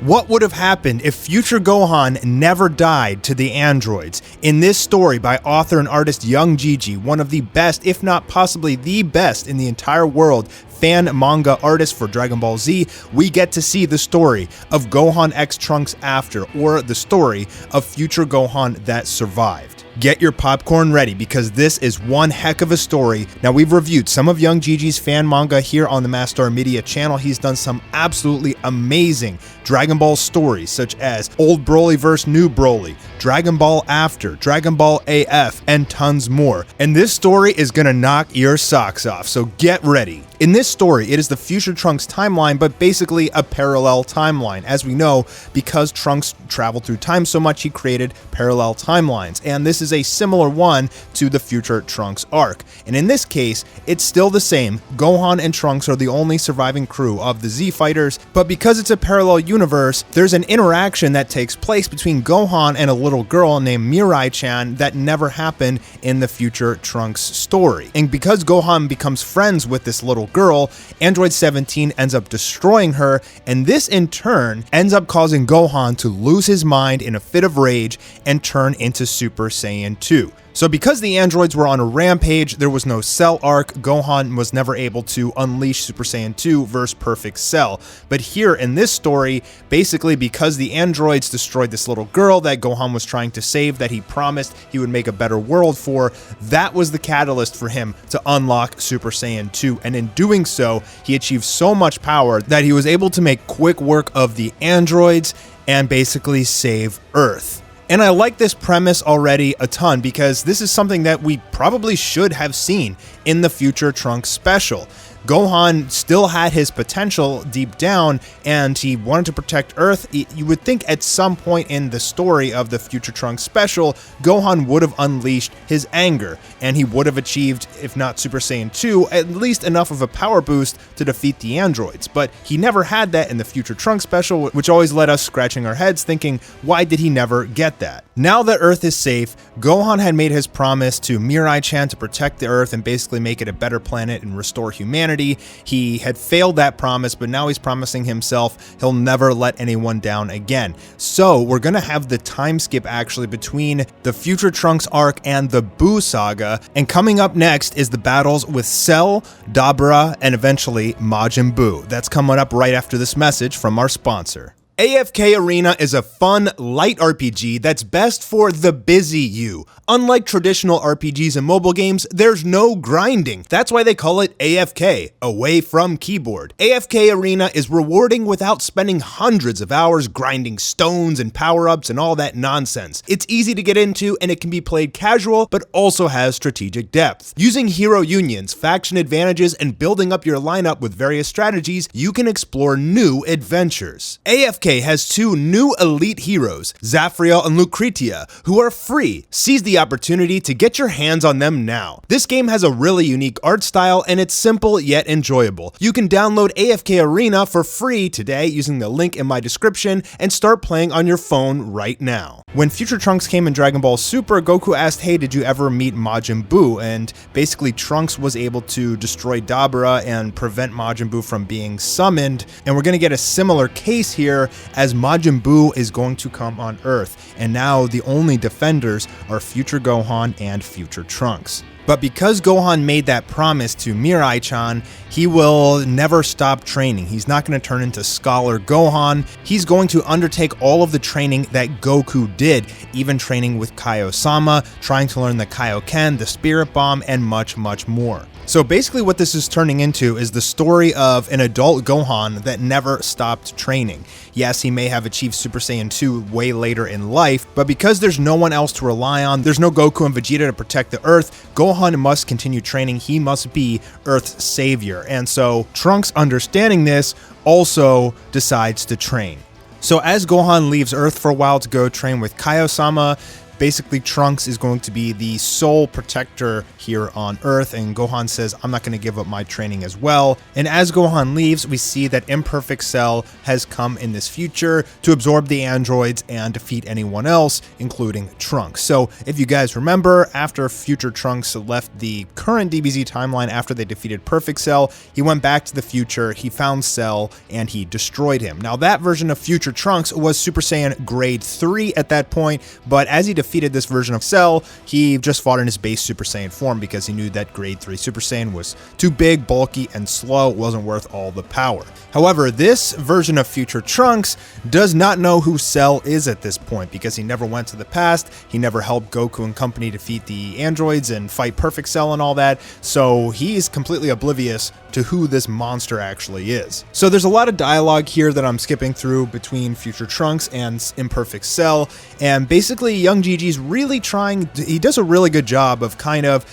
What would have happened if future Gohan never died to the androids? In this story by author and artist Young Gigi, one of the best, if not possibly the best in the entire world, fan manga artist for Dragon Ball Z, we get to see the story of Gohan X Trunks after, or the story of future Gohan that survived. Get your popcorn ready because this is one heck of a story. Now, we've reviewed some of Young Gigi's fan manga here on the Mastar Media channel. He's done some absolutely amazing Dragon Ball stories such as Old Broly vs. New Broly, Dragon Ball After, Dragon Ball AF, and tons more. And this story is gonna knock your socks off, so get ready. In this story, it is the future Trunks timeline, but basically a parallel timeline. As we know, because Trunks traveled through time so much, he created parallel timelines. And this is a similar one to the future Trunks arc. And in this case, it's still the same. Gohan and Trunks are the only surviving crew of the Z Fighters, but because it's a parallel universe, there's an interaction that takes place between Gohan and a little girl named Mirai-chan that never happened in the future Trunks story. And because Gohan becomes friends with this little girl, Android 17 ends up destroying her, and this in turn ends up causing Gohan to lose his mind in a fit of rage and turn into Super Saiyan 2. So because the androids were on a rampage, there was no Cell arc, Gohan was never able to unleash Super Saiyan 2 versus Perfect Cell. But here in this story, basically because the androids destroyed this little girl that Gohan was trying to save, that he promised he would make a better world for, that was the catalyst for him to unlock Super Saiyan 2. And in doing so, he achieved so much power that he was able to make quick work of the androids and basically save Earth. And I like this premise already a ton because this is something that we probably should have seen in the future Trunks special. Gohan still had his potential deep down and he wanted to protect Earth. You would think at some point in the story of the future Trunks special, Gohan would have unleashed his anger and he would have achieved, if not Super Saiyan 2, at least enough of a power boost to defeat the androids. But he never had that in the future Trunks special, which always led us scratching our heads thinking, why did he never get that? Now that Earth is safe, Gohan had made his promise to Mirai-chan to protect the Earth and basically make it a better planet and restore humanity. He had failed that promise, but now he's promising himself he'll never let anyone down again. So we're gonna have the time skip actually between the future Trunks arc and the Buu saga, and coming up next is the battles with Cell, Dabura, and eventually Majin Buu. That's coming up right after this message from our sponsor. AFK Arena is a fun, light RPG that's best for the busy you. Unlike traditional RPGs and mobile games, there's no grinding. That's why they call it AFK, away from keyboard. AFK Arena is rewarding without spending hundreds of hours grinding stones and power-ups and all that nonsense. It's easy to get into and it can be played casual, but also has strategic depth. Using hero unions, faction advantages, and building up your lineup with various strategies, you can explore new adventures. AFK has two new elite heroes, Zafriel and Lucretia, who are free. Seize the opportunity to get your hands on them now. This game has a really unique art style and it's simple yet enjoyable. You can download AFK Arena for free today using the link in my description and start playing on your phone right now. When future Trunks came in Dragon Ball Super, Goku asked, hey, did you ever meet Majin Buu? And basically Trunks was able to destroy Dabura and prevent Majin Buu from being summoned. And we're gonna get a similar case here as Majin Buu is going to come on Earth, and now the only defenders are future Gohan and future Trunks. But because Gohan made that promise to Mirai-chan, he will never stop training. He's not going to turn into Scholar Gohan. He's going to undertake all of the training that Goku did, even training with Kaio-sama, trying to learn the Kaioken, the Spirit Bomb, and much, much more. So basically what this is turning into is the story of an adult Gohan that never stopped training. Yes, he may have achieved Super Saiyan 2 way later in life, but because there's no one else to rely on, there's no Goku and Vegeta to protect the Earth, Gohan must continue training. He must be Earth's savior. And so Trunks, understanding this, also decides to train. So as Gohan leaves Earth for a while to go train with Kaio-sama, basically Trunks is going to be the sole protector here on Earth, and Gohan says, I'm not going to give up my training as well. And as Gohan leaves, we see that Imperfect Cell has come in this future to absorb the androids and defeat anyone else, including Trunks. So if you guys remember, after future Trunks left the current DBZ timeline after they defeated Perfect Cell, he went back to the future, he found Cell, and he destroyed him. Now that version of future Trunks was Super Saiyan grade 3 at that point, but as he defeated this version of Cell, he just fought in his base Super Saiyan form because he knew that grade 3 Super Saiyan was too big, bulky, and slow, wasn't worth all the power. However, this version of future Trunks does not know who Cell is at this point because he never went to the past, he never helped Goku and company defeat the androids and fight Perfect Cell and all that, so he's completely oblivious to who this monster actually is. So there's a lot of dialogue here that I'm skipping through between future Trunks and Imperfect Cell, and basically Young Gigi's really trying, he does a really good job of kind of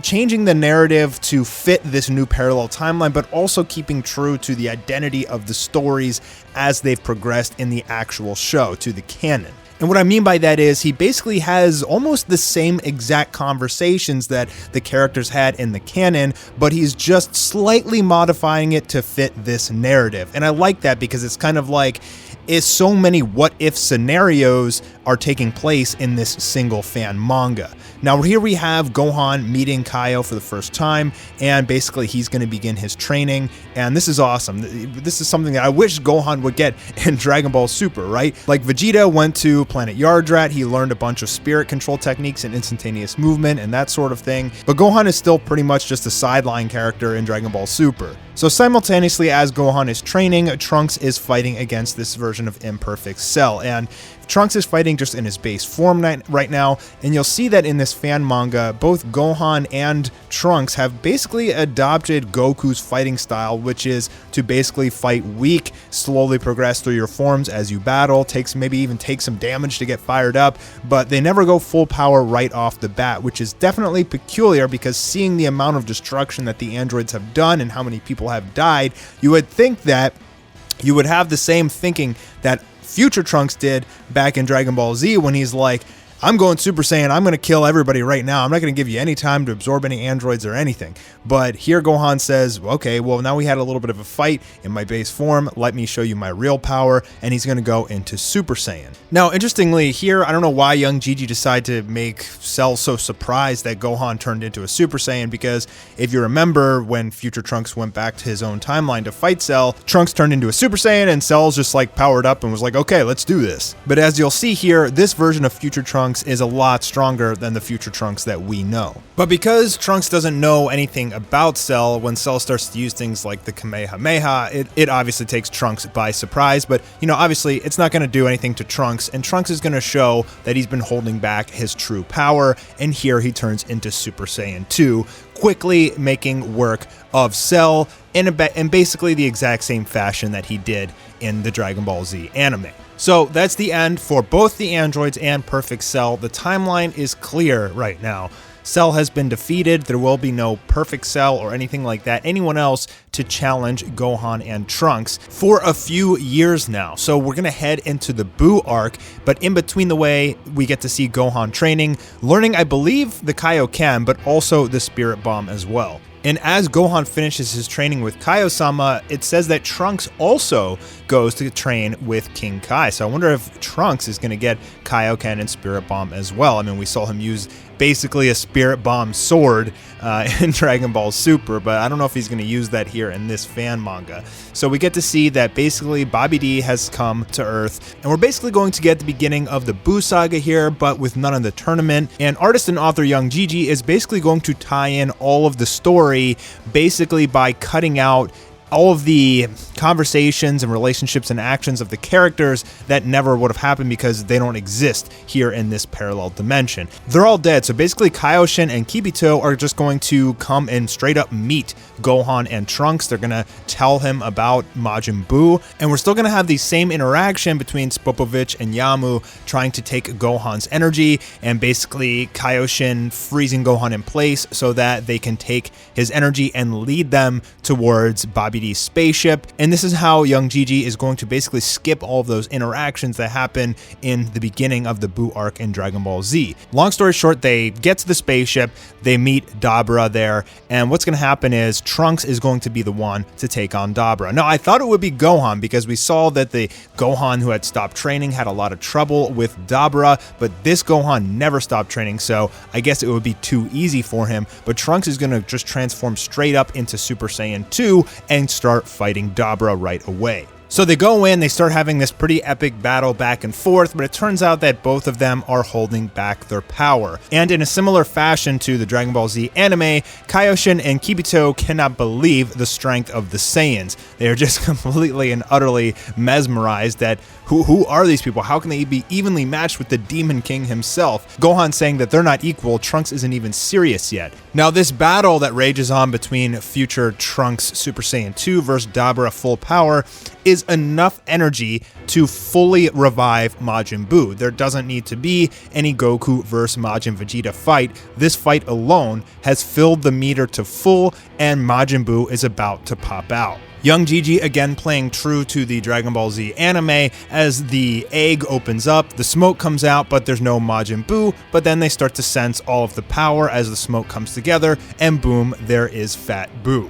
changing the narrative to fit this new parallel timeline, but also keeping true to the identity of the stories as they've progressed in the actual show, to the canon. And what I mean by that is he basically has almost the same exact conversations that the characters had in the canon, but he's just slightly modifying it to fit this narrative. And I like that because it's kind of like, so many what-if scenarios are taking place in this single fan manga. Now here we have Gohan meeting Kaio for the first time, and basically he's going to begin his training, and this is awesome. This is something that I wish Gohan would get in Dragon Ball Super, right? Like Vegeta went to Planet Yardrat, he learned a bunch of spirit control techniques and instantaneous movement and that sort of thing, but Gohan is still pretty much just a sideline character in Dragon Ball Super. So simultaneously as Gohan is training, Trunks is fighting against this version of Imperfect Cell, and Trunks is fighting just in his base form right now, and you'll see that in this fan manga, both Gohan and Trunks have basically adopted Goku's fighting style, which is to basically fight weak, slowly progress through your forms as you battle, maybe even take some damage to get fired up, but they never go full power right off the bat, which is definitely peculiar because seeing the amount of destruction that the androids have done and how many people have died, you would think that you would have the same thinking that future Trunks did back in Dragon Ball Z when he's like, I'm going Super Saiyan, I'm going to kill everybody right now. I'm not going to give you any time to absorb any androids or anything. But here Gohan says, okay, well now we had a little bit of a fight in my base form, let me show you my real power, and he's going to go into Super Saiyan. Now, interestingly here, I don't know why Young Gigi decided to make Cell so surprised that Gohan turned into a Super Saiyan, because if you remember when future Trunks went back to his own timeline to fight Cell, Trunks turned into a Super Saiyan and Cell's just like powered up and was like, okay, let's do this. But as you'll see here, this version of future Trunks is a lot stronger than the future Trunks that we know. But because Trunks doesn't know anything about Cell, when Cell starts to use things like the Kamehameha, it obviously takes Trunks by surprise, but you know, obviously it's not going to do anything to Trunks, and Trunks is going to show that he's been holding back his true power, and here he turns into Super Saiyan 2, quickly making work of Cell in basically the exact same fashion that he did in the Dragon Ball Z anime. So that's the end for both the androids and Perfect Cell. The timeline is clear right now. Cell has been defeated. There will be no Perfect Cell or anything like that, anyone else to challenge Gohan and Trunks for a few years now. So we're going to head into the Buu arc, but in between the way, we get to see Gohan training, learning, I believe, the Kaioken, but also the Spirit Bomb as well. And as Gohan finishes his training with Kaio-sama, it says that Trunks also goes to train with King Kai. So I wonder if Trunks is going to get Kaioken and Spirit Bomb as well. I mean, we saw him use basically a Spirit Bomb sword in Dragon Ball Super, but I don't know if he's going to use that here in this fan manga. So we get to see that basically Bobby D has come to Earth, and we're basically going to get the beginning of the Buu saga here, but with none of the tournament. And artist and author Young Gigi is basically going to tie in all of the story basically by cutting out all of the conversations and relationships and actions of the characters that never would have happened because they don't exist here in this parallel dimension. They're all dead, so basically Kaioshin and Kibito are just going to come and straight up meet Gohan and Trunks. They're going to tell him about Majin Buu, and we're still going to have the same interaction between Spopovich and Yamu trying to take Gohan's energy, and basically Kaioshin freezing Gohan in place so that they can take his energy and lead them towards Bobby Vegeta's spaceship, and this is how young Gigi is going to basically skip all of those interactions that happen in the beginning of the Buu arc in Dragon Ball Z. Long story short, they get to the spaceship, they meet Dabra there, and what's going to happen is Trunks is going to be the one to take on Dabra. Now, I thought it would be Gohan because we saw that the Gohan who had stopped training had a lot of trouble with Dabra, but this Gohan never stopped training, so I guess it would be too easy for him. But Trunks is going to just transform straight up into Super Saiyan 2 and start fighting Dabra right away. So they go in, they start having this pretty epic battle back and forth, but it turns out that both of them are holding back their power. And in a similar fashion to the Dragon Ball Z anime, Kaioshin and Kibito cannot believe the strength of the Saiyans. They are just completely and utterly mesmerized that who are these people? How can they be evenly matched with the Demon King himself? Gohan saying that they're not equal, Trunks isn't even serious yet. Now this battle that rages on between future Trunks Super Saiyan 2 versus Dabra full power is enough energy to fully revive Majin Buu. There doesn't need to be any Goku versus Majin Vegeta fight. This fight alone has filled the meter to full, and Majin Buu is about to pop out. Young Gigi again playing true to the Dragon Ball Z anime as the egg opens up, the smoke comes out, but there's no Majin Buu, but then they start to sense all of the power as the smoke comes together, and boom, there is Fat Buu.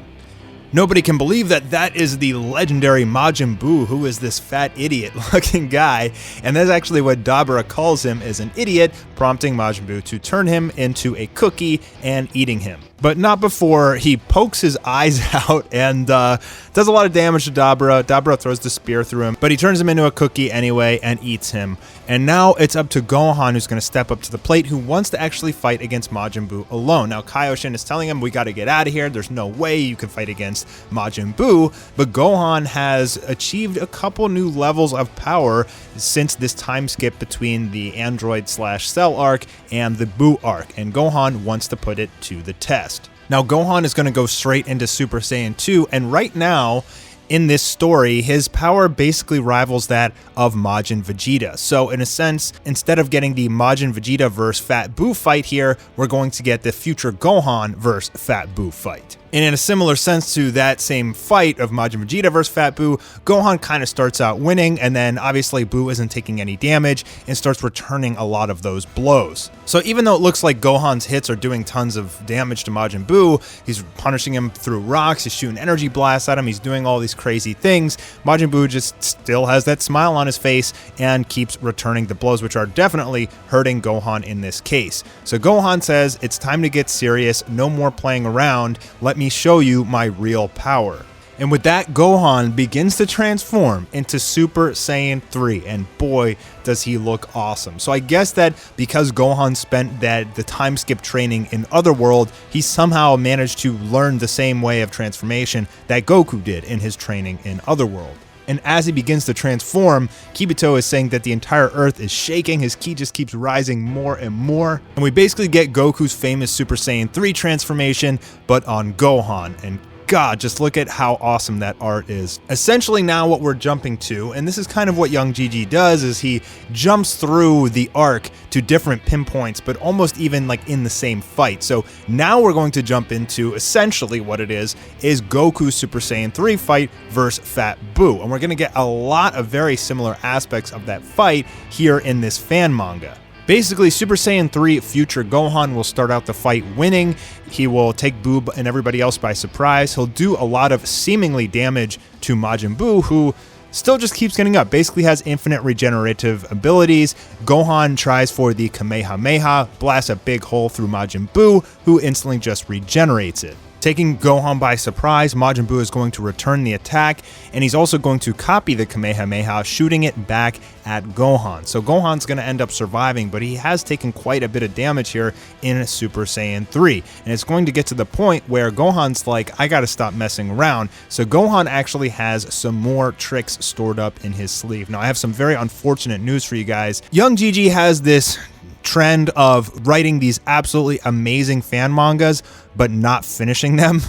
Nobody can believe that that is the legendary Majin Buu, who is this fat idiot looking guy, and that's actually what Dabra calls him, is an idiot, prompting Majin Buu to turn him into a cookie and eating him. But not before he pokes his eyes out and does a lot of damage to Dabra. Dabra throws the spear through him, but he turns him into a cookie anyway and eats him. And now it's up to Gohan, who's going to step up to the plate, who wants to actually fight against Majin Buu alone. Now Kaioshin is telling him, we got to get out of here. There's no way you can fight against Majin Buu. But Gohan has achieved a couple new levels of power since this time skip between the Android/Cell arc and the Buu arc, and Gohan wants to put it to the test. Now Gohan is going to go straight into Super Saiyan 2, and right now in this story, his power basically rivals that of Majin Vegeta. So in a sense, instead of getting the Majin Vegeta versus Fat Buu fight here, we're going to get the future Gohan versus Fat Buu fight. And in a similar sense to that same fight of Majin Vegeta versus Fat Buu, Gohan kind of starts out winning, and then obviously Buu isn't taking any damage and starts returning a lot of those blows. So even though it looks like Gohan's hits are doing tons of damage to Majin Buu, he's punishing him through rocks, he's shooting energy blasts at him, he's doing all these crazy things, Majin Buu just still has that smile on his face and keeps returning the blows, which are definitely hurting Gohan in this case. So Gohan says, it's time to get serious, no more playing around, let me show you my real power. And with that, Gohan begins to transform into Super Saiyan 3, and boy, does he look awesome. So I guess that because Gohan spent the time skip training in Otherworld, he somehow managed to learn the same way of transformation that Goku did in his training in Otherworld. And as he begins to transform, Kibito is saying that the entire earth is shaking, his ki just keeps rising more and more. And we basically get Goku's famous Super Saiyan 3 transformation, but on Gohan. And God, just look at how awesome that art is. Essentially now what we're jumping to, and this is kind of what young Gigi does, is he jumps through the arc to different pinpoints, but almost even like in the same fight. So now we're going to jump into essentially what it is Goku's Super Saiyan 3 fight versus Fat Buu. And we're going to get a lot of very similar aspects of that fight here in this fan manga. Basically, Super Saiyan 3 future Gohan will start out the fight winning. He will take Buu and everybody else by surprise. He'll do a lot of seemingly damage to Majin Buu, who still just keeps getting up, basically has infinite regenerative abilities. Gohan tries for the Kamehameha, blasts a big hole through Majin Buu, who instantly just regenerates it. Taking Gohan by surprise, Majin Buu is going to return the attack, and he's also going to copy the Kamehameha, shooting it back at Gohan. So Gohan's going to end up surviving, but he has taken quite a bit of damage here in Super Saiyan 3. And it's going to get to the point where Gohan's like, I gotta stop messing around. So Gohan actually has some more tricks stored up in his sleeve. Now, I have some very unfortunate news for you guys. Young Gigi has this trend of writing these absolutely amazing fan mangas but not finishing them,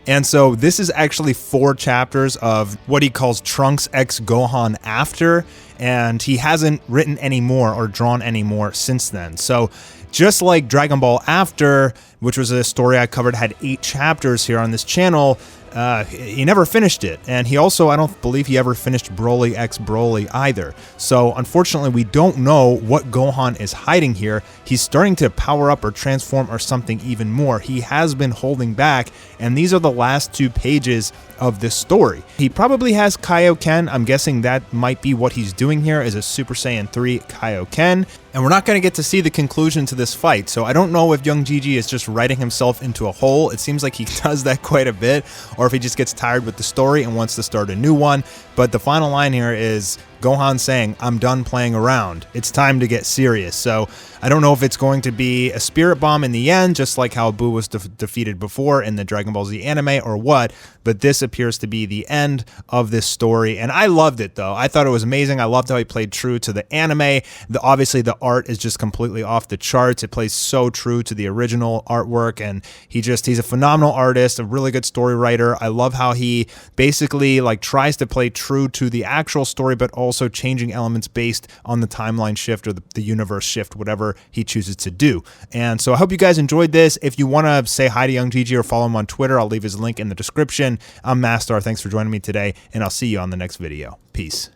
and so this is actually 4 chapters of what he calls Trunks X Gohan After, and he hasn't written any more or drawn any more since then. So just like Dragon Ball After, which was a story I covered, had 8 chapters here on this channel, he never finished it. And he also, I don't believe he ever finished Broly X Broly either. So unfortunately, we don't know what Gohan is hiding here. He's starting to power up or transform or something even more. He has been holding back, and these are the last 2 pages of this story. He probably has Kaioken. I'm guessing that might be what he's doing here, is a Super Saiyan 3 Kaioken. And we're not going to get to see the conclusion to this fight, so I don't know if young Gigi is just writing himself into a hole. It seems like he does that quite a bit, or if he just gets tired with the story and wants to start a new one. But the final line here is Gohan saying, "I'm done playing around. It's time to get serious." So I don't know if it's going to be a spirit bomb in the end, just like how Buu was defeated before in the Dragon Ball Z anime, or what, but this appears to be the end of this story. And I loved it, though. I thought it was amazing. I loved how he played true to the anime. Obviously, the art is just completely off the charts. It plays so true to the original artwork, and he's a phenomenal artist, a really good story writer. I love how he basically like tries to play true to the actual story, but also changing elements based on the timeline shift or the universe shift, whatever he chooses to do. And so I hope you guys enjoyed this. If you want to say hi to young Gigi or follow him on Twitter, I'll leave his link in the description. I'm Mastar. Thanks for joining me today, and I'll see you on the next video. Peace.